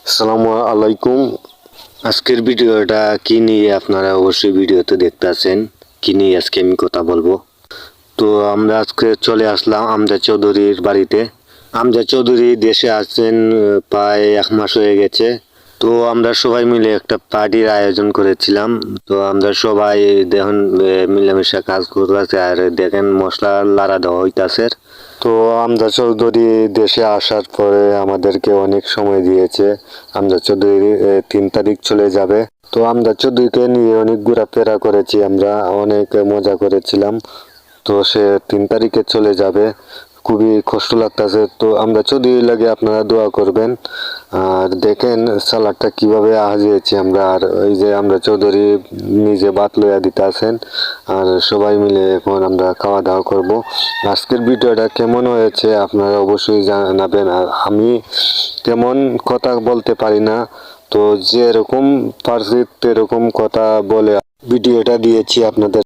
আসসালামু আলাইকুম। আজকের ভিডিওটা কি নিয়ে আপনারা অবশ্যই ভিডিওতে দেখতে আছেন। কি নিয়ে আজকে আমি কথা বলবো। তো আমরা আজকে চলে আসলাম আমজাদ চৌধুরীর বাড়িতে। আমজাদ চৌধুরী দেশে আছেন প্রায় 1 মাস হয়ে গেছে। তো আমরা সবাই মিলে একটা পার্টির আয়োজন করেছিলাম। তো আমরা সবাই দেখুন মিলেমিশে কাজ করতেছে, আর দেখেন মশলা লাড়া দেওয়া হইতাছে। তো আমজাদ চৌধুরী দেশে আসার পরে আমাদেরকে অনেক সময় দিয়েছে। আমজাদ চৌধুরী 3 তারিখ চলে যাবে। তো আমজাদ চৌধুরীকে নিয়ে অনেক ঘোরাফেরা করেছি, আমরা অনেক মজা করেছিলাম। তো সে 3 তারিখে চলে যাবে, খুবই কষ্ট লাগতেছে। তো আমরা চৌধুরী লাগে আপনারা দোয়া করবেন। আর দেখেন সালাডটা কিভাবে হাজিয়েছি আমরা, আর ওই যে আমরা চৌধুরী নিজে ভাত লইয়া দিতে আছেন, আর সবাই মিলে এখন আমরা খাওয়া দাওয়া করব। আজকের ভিডিওটা কেমন হয়েছে আপনারা অবশ্যই জানাবেন। আর আমি তেমন কথা বলতে পারি না, তো যেরকম পারছি সেরকম কথা বলে ভিডিওটা দিয়েছি আপনাদের।